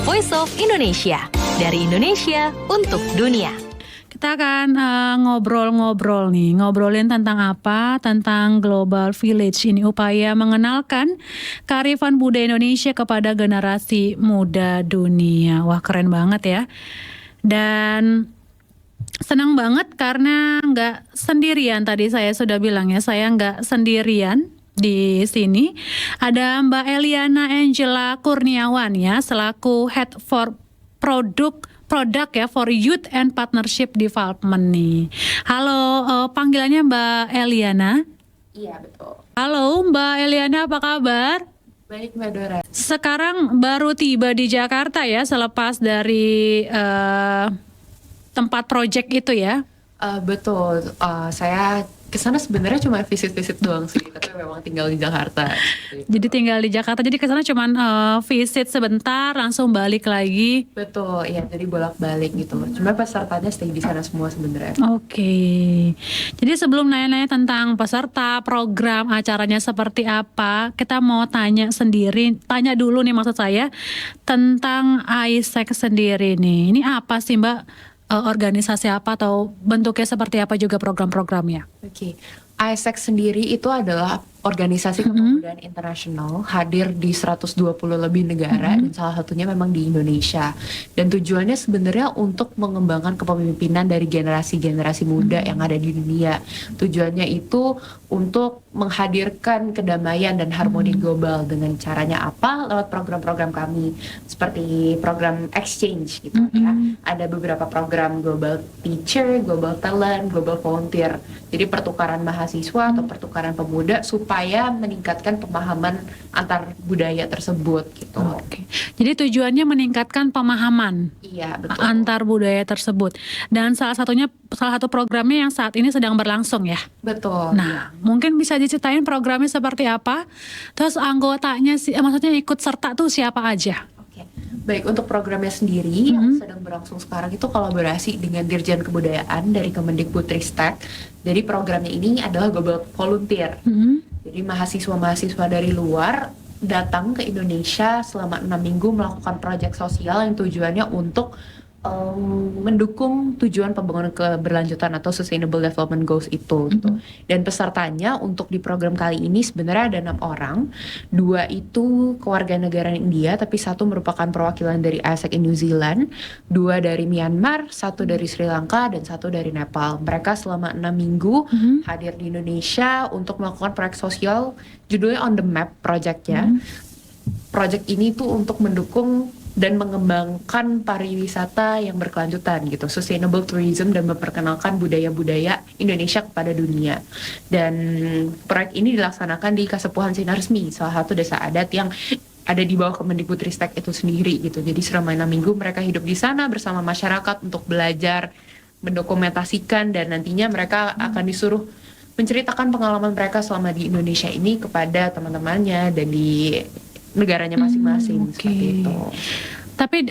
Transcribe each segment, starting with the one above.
Voice of Indonesia. Dari Indonesia untuk dunia. Kita akan ngobrol-ngobrol nih, ngobrolin tentang apa? Tentang Global Village. Ini upaya mengenalkan kearifan budaya Indonesia kepada generasi muda dunia. Wah, keren banget ya. Dan senang banget karena nggak sendirian. Tadi saya sudah bilang ya, saya nggak sendirian. Di sini ada Mbak Eliana Angela Kurniawan ya, selaku Head for Produk ya for Youth and Partnership Development nih. Halo, panggilannya Mbak Eliana. Iya, betul. Halo Mbak Eliana, apa kabar? Baik, Mbak Dora. Sekarang baru tiba di Jakarta ya, selepas dari tempat project itu ya? Betul. Saya kesana sebenarnya cuma visit-visit doang sih, tapi memang tinggal di Jakarta. Jadi tinggal di Jakarta, jadi kesana cuma visit sebentar, langsung balik lagi. Betul, iya. Jadi bolak-balik gitu. Cuma pesertanya stay di sana semua sebenarnya. Oke. Jadi sebelum nanya-nanya tentang peserta, program, acaranya seperti apa, kita mau tanya dulu nih maksud saya tentang AIESEC sendiri nih. Ini apa sih Mbak? Organisasi apa atau bentuknya seperti apa juga program-programnya? Oke. AIESEC sendiri itu adalah organisasi kepemudaan internasional, hadir di 120 lebih negara dan salah satunya memang di Indonesia. Dan tujuannya sebenarnya untuk mengembangkan kepemimpinan dari generasi-generasi muda yang ada di dunia. Tujuannya itu untuk menghadirkan kedamaian dan harmoni global. Dengan caranya apa? Lewat program-program kami seperti program exchange gitu ya. Ada beberapa program Global Teacher, Global Talent, Global Volunteer. Jadi pertukaran mahasiswa atau pertukaran pemuda supaya meningkatkan pemahaman antar budaya tersebut gitu. Oke. Jadi tujuannya meningkatkan pemahaman. Iya, betul. Antar budaya tersebut. Dan salah satu programnya yang saat ini sedang berlangsung ya. Betul. Nah, mungkin bisa diceritain programnya seperti apa? Terus anggotanya maksudnya ikut serta tuh siapa aja? Baik, untuk programnya sendiri yang sedang berlangsung sekarang itu kolaborasi dengan Dirjen Kebudayaan dari Kemendikbudristek. Jadi programnya ini adalah Global Volunteer. Jadi mahasiswa-mahasiswa dari luar datang ke Indonesia selama 6 minggu melakukan proyek sosial yang tujuannya untuk mendukung tujuan pembangunan keberlanjutan atau Sustainable Development Goals itu gitu. Dan pesertanya untuk di program kali ini sebenarnya ada 6 orang. 2 itu kewarganegaraan India, tapi 1 merupakan perwakilan dari AIESEC in New Zealand, 2 dari Myanmar, 1 dari Sri Lanka, dan 1 dari Nepal. Mereka selama 6 minggu hadir di Indonesia untuk melakukan proyek sosial, judulnya On The Map projectnya. Project ini tuh untuk mendukung dan mengembangkan pariwisata yang berkelanjutan gitu, sustainable tourism, dan memperkenalkan budaya-budaya Indonesia kepada dunia. Dan proyek ini dilaksanakan di Kasepuhan Sinar Resmi, salah satu desa adat yang ada di bawah Kemendikbudristek itu sendiri gitu. Jadi selama 6 minggu mereka hidup di sana bersama masyarakat untuk belajar, mendokumentasikan, dan nantinya mereka akan disuruh menceritakan pengalaman mereka selama di Indonesia ini kepada teman-temannya dan di negaranya masing-masing. Seperti itu. Tapi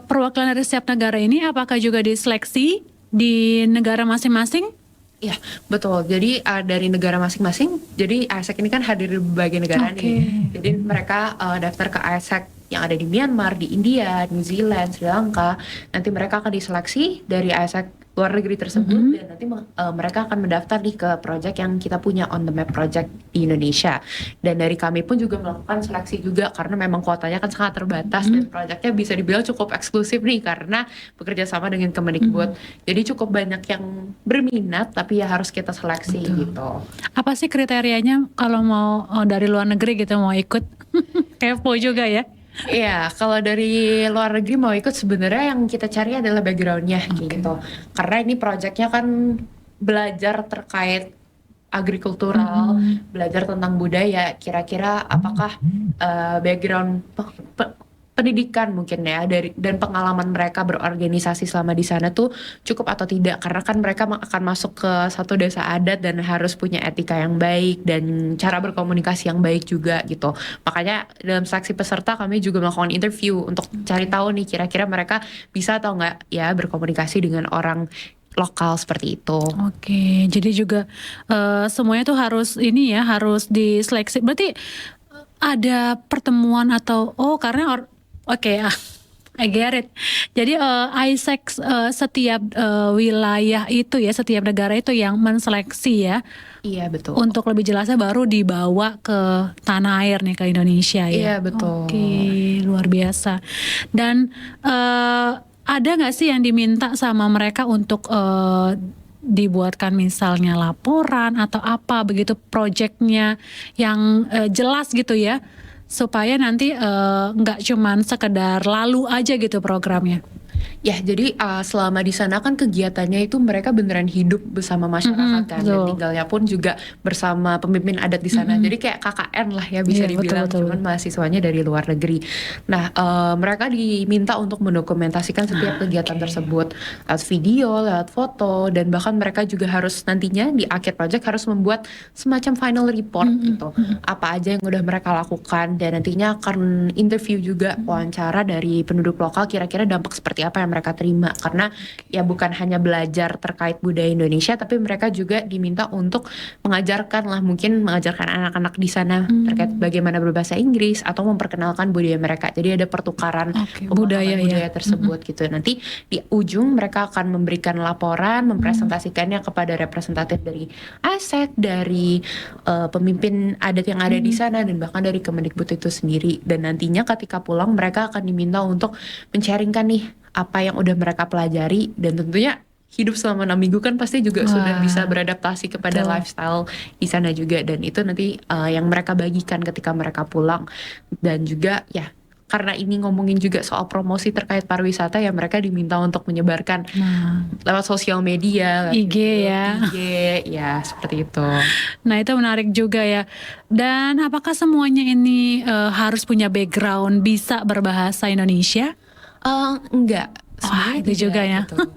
perwakilan dari setiap negara ini apakah juga diseleksi di negara masing-masing? Iya, betul. Jadi dari negara masing-masing, jadi AIESEC ini kan hadir di berbagai negara nih. Jadi mereka daftar ke AIESEC yang ada di Myanmar, di India, New Zealand, Sri Lanka. Nanti mereka akan diseleksi dari AIESEC luar negeri tersebut, dan nanti mereka akan mendaftar nih ke project yang kita punya, On The Map project di Indonesia. Dan dari kami pun juga melakukan seleksi juga karena memang kuotanya kan sangat terbatas, dan projectnya bisa dibilang cukup eksklusif nih karena bekerja sama dengan Kemendikbud. Jadi cukup banyak yang berminat, tapi ya harus kita seleksi gitu. Apa sih kriterianya kalau mau dari luar negeri gitu mau ikut? Kepo juga ya. Iya, kalau dari luar negeri mau ikut sebenarnya yang kita cari adalah backgroundnya gitu. Karena ini proyeknya kan belajar terkait agrikultural, belajar tentang budaya. Kira-kira apakah background pendidikan mungkin ya dan pengalaman mereka berorganisasi selama di sana tuh cukup atau tidak, karena kan mereka akan masuk ke satu desa adat dan harus punya etika yang baik dan cara berkomunikasi yang baik juga gitu. Makanya dalam seleksi peserta kami juga melakukan interview untuk cari tahu nih kira-kira mereka bisa atau enggak ya berkomunikasi dengan orang lokal seperti itu. Oke, jadi juga semuanya tuh harus harus diseleksi. Berarti ada pertemuan atau karena I get it. Jadi Isaac setiap wilayah itu ya, setiap negara itu yang menseleksi ya. Iya betul. Untuk lebih jelasnya baru dibawa ke tanah air nih, ke Indonesia ya. Iya betul. Oke, luar biasa. Dan ada nggak sih yang diminta sama mereka untuk dibuatkan misalnya laporan atau apa begitu proyeknya yang jelas gitu ya, supaya nanti nggak cuman sekedar lalu aja gitu programnya. Ya, jadi selama di sana kan kegiatannya itu mereka beneran hidup bersama masyarakat kan, dan tinggalnya pun juga bersama pemimpin adat di sana. Jadi kayak KKN lah ya bisa dibilang, cuman mahasiswanya dari luar negeri. Nah, mereka diminta untuk mendokumentasikan setiap kegiatan tersebut lewat video, lewat foto, dan bahkan mereka juga harus nantinya di akhir project harus membuat semacam final report gitu. Apa aja yang udah mereka lakukan, dan nantinya akan interview juga, wawancara dari penduduk lokal kira-kira dampak seperti apa yang mereka terima, karena ya bukan hanya belajar terkait budaya Indonesia, tapi mereka juga diminta untuk mengajarkan anak-anak di sana terkait bagaimana berbahasa Inggris atau memperkenalkan budaya mereka. Jadi ada pertukaran budaya tersebut gitu. Nanti di ujung mereka akan memberikan laporan, mempresentasikannya kepada representatif dari ASEC, dari pemimpin adat yang ada di sana, dan bahkan dari Kemendikbud itu sendiri. Dan nantinya ketika pulang mereka akan diminta untuk men-sharingkan nih apa yang udah mereka pelajari, dan tentunya hidup selama 6 minggu kan pasti juga sudah bisa beradaptasi kepada lifestyle di sana juga, dan itu nanti yang mereka bagikan ketika mereka pulang. Dan juga ya karena ini ngomongin juga soal promosi terkait pariwisata, ya mereka diminta untuk menyebarkan lewat sosial media, IG ya. IG ya seperti itu. Nah itu menarik juga ya. Dan apakah semuanya ini harus punya background bisa berbahasa Indonesia? Enggak. Wah itu juga ya. Betul.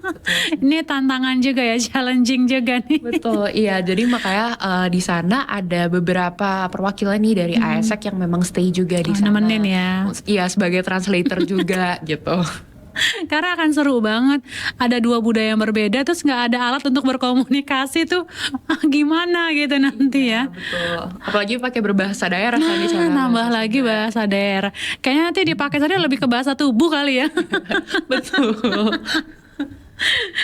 Ini tantangan juga ya, challenging juga nih. Betul, iya. Jadi makanya di sana ada beberapa perwakilan nih dari ASEC yang memang stay juga di sana. Nemenin ya. Iya, sebagai translator juga gitu. Karena akan seru banget, ada dua budaya yang berbeda, terus nggak ada alat untuk berkomunikasi tuh gimana gitu nanti ya. Betul. Apalagi pakai berbahasa daerah kan di sana. Nambah lagi bahasa daerah. Kayaknya nanti dipakai saja lebih ke bahasa tubuh kali ya. Betul.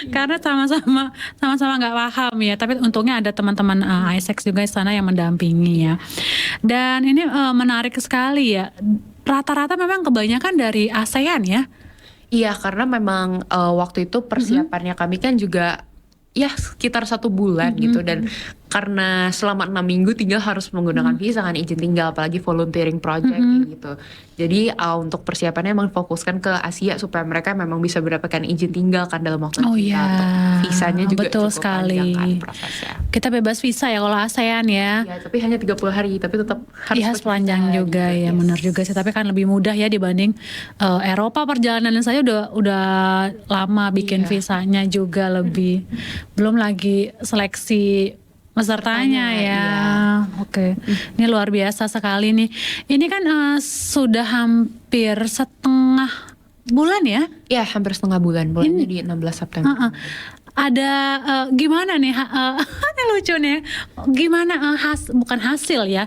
Karena sama-sama nggak paham ya, tapi untungnya ada teman-teman Isaac juga di sana yang mendampingi ya. Dan ini menarik sekali ya. Rata-rata memang kebanyakan dari ASEAN ya. Iya, karena memang waktu itu persiapannya kami kan juga ya sekitar 1 bulan gitu, dan karena selama 6 minggu tinggal harus menggunakan visa kan, izin tinggal, apalagi volunteering project gitu. Jadi untuk persiapannya emang fokuskan ke Asia supaya mereka memang bisa mendapatkan izin tinggal kan dalam waktu visanya juga betul cukup sekali. panjang kan prosesnya. Kita bebas visa ya kalau ASEAN ya. Ya, tapi hanya 30 hari, tapi tetap harus Iya sepanjang juga gitu, ya, benar juga sih. Tapi kan lebih mudah ya dibanding Eropa, perjalanan saya udah lama bikin visanya juga lebih. Belum lagi seleksi pesertanya ya. Iya. Oke. Ini luar biasa sekali nih. Ini kan sudah hampir setengah bulan ya? Ya, hampir setengah bulan. Bulannya di 16 September. Ada gimana nih? Ini lucu nih. Gimana bukan hasil ya?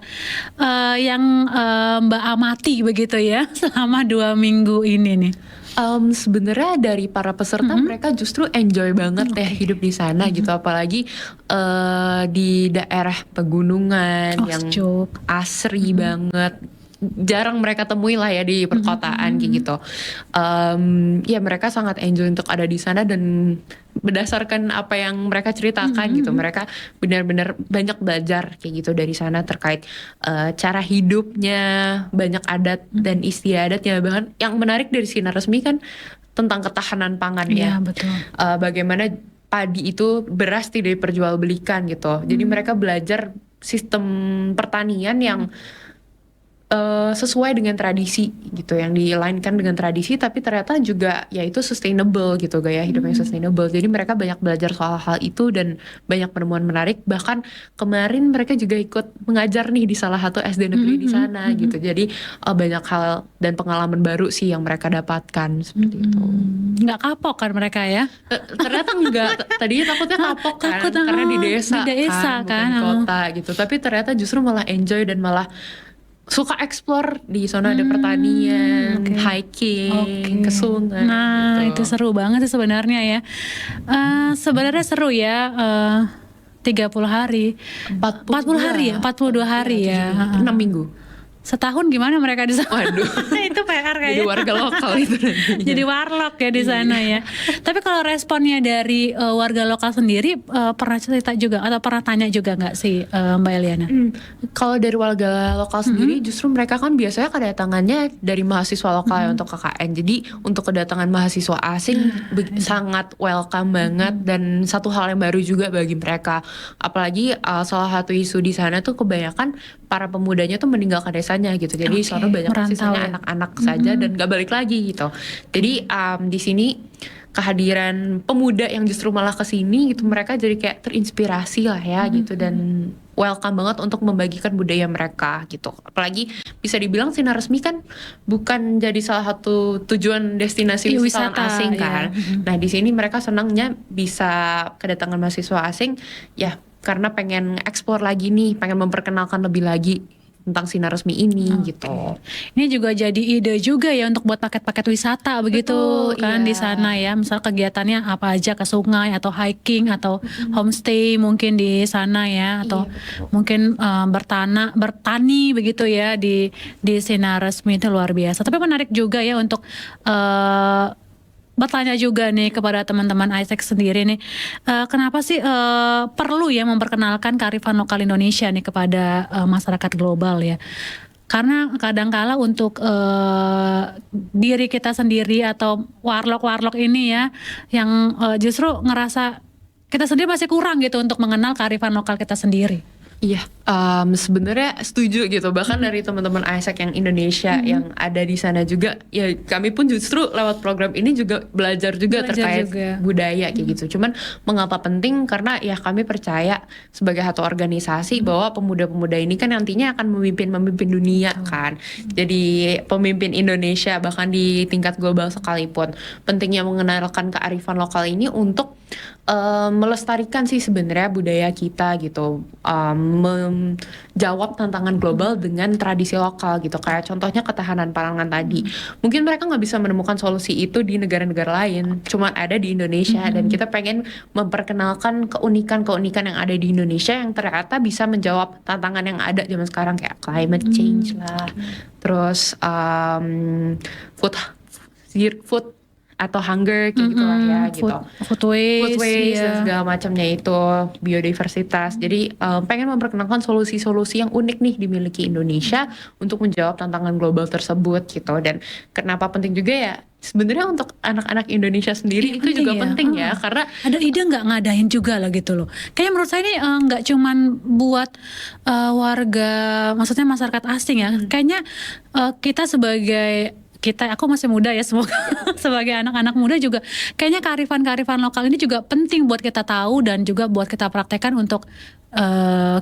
Yang Mbak amati begitu ya selama 2 minggu ini nih. Sebenarnya dari para peserta mereka justru enjoy banget ya hidup di sana gitu, apalagi di daerah pegunungan yang asri banget, jarang mereka temui lah ya di perkotaan kayak gitu. Ya mereka sangat enjoy untuk ada di sana, dan berdasarkan apa yang mereka ceritakan gitu, mereka benar-benar banyak belajar kayak gitu dari sana terkait cara hidupnya, banyak adat dan istiadatnya. Bahkan yang menarik dari Sinar Resmi kan tentang ketahanan pangan ya. Betul. Bagaimana padi itu beras tidak diperjualbelikan gitu. Jadi mereka belajar sistem pertanian yang sesuai dengan tradisi gitu, yang dilainkan dengan tradisi, tapi ternyata juga ya itu sustainable gitu, gaya hidupnya sustainable. Jadi mereka banyak belajar soal hal itu dan banyak penemuan menarik. Bahkan kemarin mereka juga ikut mengajar nih di salah satu SD negeri di sana gitu. Jadi banyak hal dan pengalaman baru sih yang mereka dapatkan seperti itu. Nggak kapok kan mereka ya? Ternyata enggak. Tadinya takutnya kapok kan, karena di desa kan, bukan kota gitu. Tapi ternyata justru malah enjoy dan malah suka explore di sana, ada pertanian, oke. hiking ke sungai. Nah, gitu. itu seru banget sih sebenarnya ya. Sebenarnya seru ya. 30 hari. 40 hari ya, 42 hari ya. 6 minggu. Setahun gimana mereka di sana? Waduh. Itu PR Jadi kayaknya. warga lokal itu nantinya. Jadi warlock ya di sana ya. Tapi kalau responnya dari warga lokal sendiri, pernah cerita juga atau pernah tanya juga nggak sih Mbak Eliana? Kalau dari warga lokal sendiri, justru mereka kan biasanya kedatangannya dari mahasiswa lokal ya untuk KKN. Jadi untuk kedatangan mahasiswa asing sangat welcome banget, dan satu hal yang baru juga bagi mereka. Apalagi salah satu isu di sana tuh kebanyakan para pemudanya tuh meninggalkan desanya gitu. Jadi Oke, soalnya banyak merantau sisanya ya. anak-anak saja dan gak balik lagi gitu. Jadi di sini kehadiran pemuda yang justru malah kesini gitu, mereka jadi kayak terinspirasi lah ya gitu, dan welcome banget untuk membagikan budaya mereka gitu. Apalagi bisa dibilang Sinar Resmi kan bukan jadi salah satu tujuan destinasi Iya, wisatawan wisata, asing ya. kan. Nah di sini mereka senangnya bisa kedatangan mahasiswa asing ya, karena pengen ekspor lagi nih, pengen memperkenalkan lebih lagi tentang Sinar Resmi ini gitu. Ini juga jadi ide juga ya untuk buat paket-paket wisata begitu Betul, kan iya. di sana ya. Misal kegiatannya apa aja, ke sungai atau hiking atau homestay mungkin di sana ya, atau mungkin bertani begitu ya di Sinar Resmi. Itu luar biasa. Tapi menarik juga ya untuk bertanya juga nih kepada teman-teman Isaac sendiri nih, kenapa sih perlu ya memperkenalkan kearifan lokal Indonesia nih kepada masyarakat global ya? Karena kadangkala untuk diri kita sendiri atau warlock ini ya, yang justru ngerasa kita sendiri masih kurang gitu untuk mengenal kearifan lokal kita sendiri. Iya, sebenarnya setuju gitu. Bahkan dari teman-teman Isaac yang Indonesia yang ada di sana juga, ya kami pun justru lewat program ini juga belajar terkait juga. budaya kayak gitu. Cuman mengapa penting? Karena ya kami percaya sebagai satu organisasi bahwa pemuda-pemuda ini kan nantinya akan memimpin dunia kan. Jadi pemimpin Indonesia bahkan di tingkat global sekalipun. Pentingnya mengenalkan kearifan lokal ini untuk melestarikan sih sebenarnya budaya kita gitu, menjawab tantangan global dengan tradisi lokal gitu. Kayak contohnya ketahanan pangan tadi, mungkin mereka nggak bisa menemukan solusi itu di negara-negara lain, cuma ada di Indonesia. Dan kita pengen memperkenalkan keunikan-keunikan yang ada di Indonesia yang ternyata bisa menjawab tantangan yang ada zaman sekarang, kayak climate change lah, terus food atau hunger kayak gitulah ya gitu. Food waste, Food waste dan ya. segala macamnya itu, biodiversitas. Jadi pengen memperkenalkan solusi-solusi yang unik nih dimiliki Indonesia untuk menjawab tantangan global tersebut gitu. Dan kenapa penting juga ya, sebenarnya untuk anak-anak Indonesia sendiri itu juga penting ya, karena ada ide nggak ngadain juga lah gitu loh. Kayaknya menurut saya ini nggak cuman buat warga, maksudnya masyarakat asing ya. Kayaknya kita aku masih muda ya, semoga sebagai anak-anak muda juga kayaknya kearifan lokal ini juga penting buat kita tahu dan juga buat kita praktekkan untuk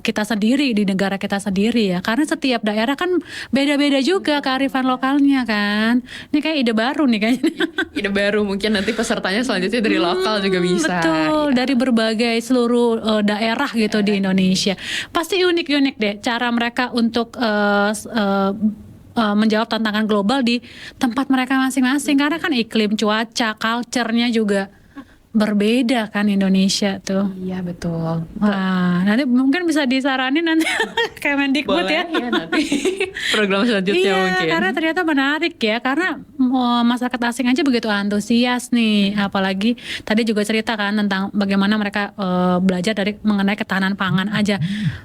kita sendiri di negara kita sendiri ya. Karena setiap daerah kan beda-beda juga kearifan lokalnya kan. Ini kayak ide baru nih kayaknya. ide baru, mungkin nanti pesertanya selanjutnya dari lokal juga bisa. Betul, Ya. dari berbagai seluruh daerah gitu di Indonesia. Pasti unik-unik deh cara mereka untuk menjawab tantangan global di tempat mereka masing-masing. Karena kan iklim, cuaca, culture-nya juga berbeda kan Indonesia tuh. Iya betul. Wah, nanti mungkin bisa disaranin nanti Kemendikbud Boleh ya. ya nanti program selanjutnya Iya, mungkin. karena ternyata menarik ya, karena masyarakat asing aja begitu antusias nih, apalagi tadi juga cerita kan tentang bagaimana mereka belajar dari mengenai ketahanan pangan aja,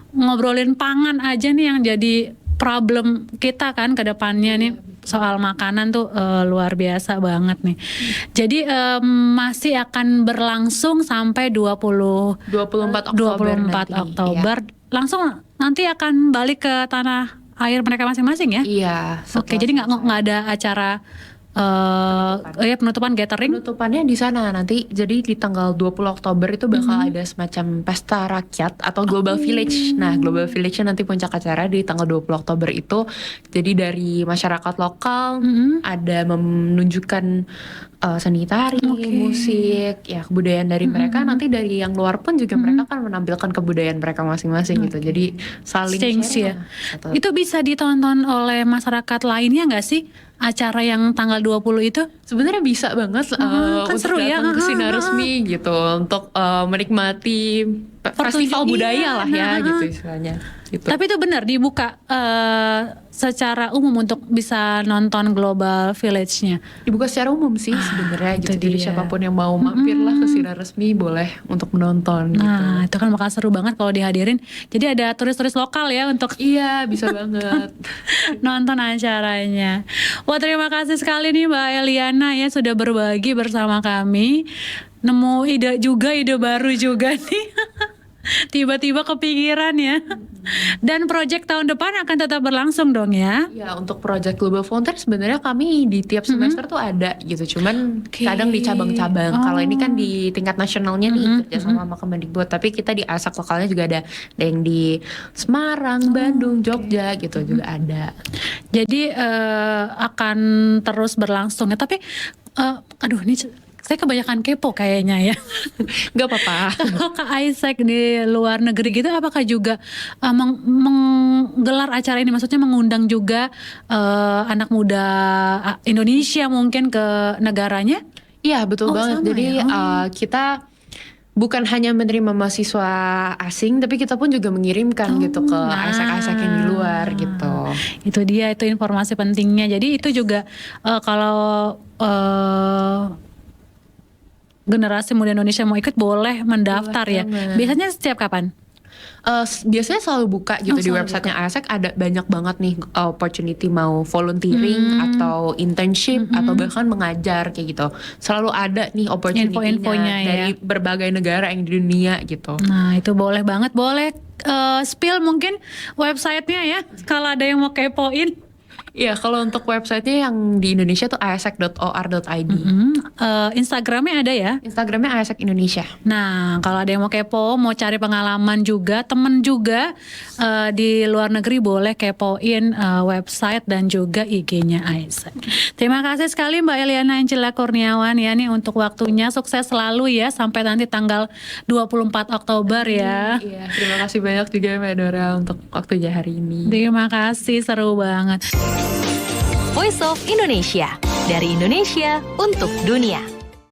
ngobrolin pangan aja nih yang jadi problem kita kan ke depannya nih, soal makanan tuh luar biasa banget nih. Jadi masih akan berlangsung sampai 24 Oktober 24 nanti. Oktober. Langsung nanti akan balik ke tanah air mereka masing-masing ya. Iya. Oke, jadi nggak ada acara ya penutupan gathering. Penutupannya di sana nanti. Jadi di tanggal 20 Oktober itu bakal ada semacam pesta rakyat atau Global Village. Nah, Global Village-nya nanti puncak acara di tanggal 20 Oktober itu. Jadi dari masyarakat lokal ada menunjukkan seni tari, musik, ya kebudayaan dari mereka. Nanti dari yang luar pun juga mereka akan menampilkan kebudayaan mereka masing-masing gitu. Jadi saling Exchange share ya. lah. Atau- Itu bisa ditonton oleh masyarakat lainnya nggak sih? Acara yang tanggal 20 itu? Sebenarnya bisa banget kan untuk seru ya. datang ke Sinar Resmi gitu untuk menikmati festival budaya lah ya gitu istilahnya. Gitu. Tapi itu benar dibuka secara umum untuk bisa nonton Global Village-nya. Dibuka secara umum sih sebenarnya itu gitu. Jadi dia. siapapun yang mau mampir lah ke Sinar Resmi boleh untuk menonton gitu. Nah, itu kan bakal seru banget kalau dihadirin. Jadi ada turis-turis lokal ya untuk Iya bisa banget. nonton acaranya. Wah, terima kasih sekali nih Mbak Eliana ya sudah berbagi bersama kami. Nemu ide baru juga nih. Tiba-tiba kepikiran ya. Dan proyek tahun depan akan tetap berlangsung dong ya. Ya untuk Project Global Frontier sebenarnya kami di tiap semester tuh ada gitu. Cuman kadang di cabang-cabang. Kalau ini kan di tingkat nasionalnya nih kerjasama sama Kemendikbud. Tapi kita di ASAK lokalnya juga ada. Ada yang di Semarang, Bandung, Jogja gitu juga ada. Jadi akan terus berlangsung ya. Tapi aduh ini saya kebanyakan kepo kayaknya ya. Gak apa-apa. Kalau Kak Isaac di luar negeri gitu apakah juga menggelar acara ini? Maksudnya mengundang juga anak muda Indonesia mungkin ke negaranya? Iya betul banget. sama Jadi ya? kita bukan hanya menerima mahasiswa asing, tapi kita pun juga mengirimkan gitu ke ASEK-ASEK yang di luar gitu. Itu dia, itu informasi pentingnya. Jadi itu juga kalau generasi muda Indonesia mau ikut boleh mendaftar ya. banget. Biasanya setiap kapan? Biasanya selalu buka gitu di selalu websitenya ASEK ada banyak banget nih opportunity mau volunteering atau internship atau bahkan mengajar kayak gitu. Selalu ada nih opportunity-nya Info-infonya ya. dari berbagai negara yang di dunia gitu. Nah itu boleh banget, boleh spill mungkin websitenya ya kalau ada yang mau kepoin. Iya kalau untuk websitenya yang di Indonesia tuh asek.or.id. Instagramnya ada ya. Instagramnya ASEK Indonesia. Nah kalau ada yang mau kepo, mau cari pengalaman juga, temen juga di luar negeri boleh kepoin website dan juga IG-nya Isaac. Terima kasih sekali Mbak Eliana Angela Kurniawan ya nih untuk waktunya, sukses selalu ya sampai nanti tanggal 24 Oktober ya. Iya, terima kasih banyak juga Mbak Dora untuk waktunya hari ini. Terima kasih, seru banget. Voice of Indonesia, dari Indonesia untuk dunia.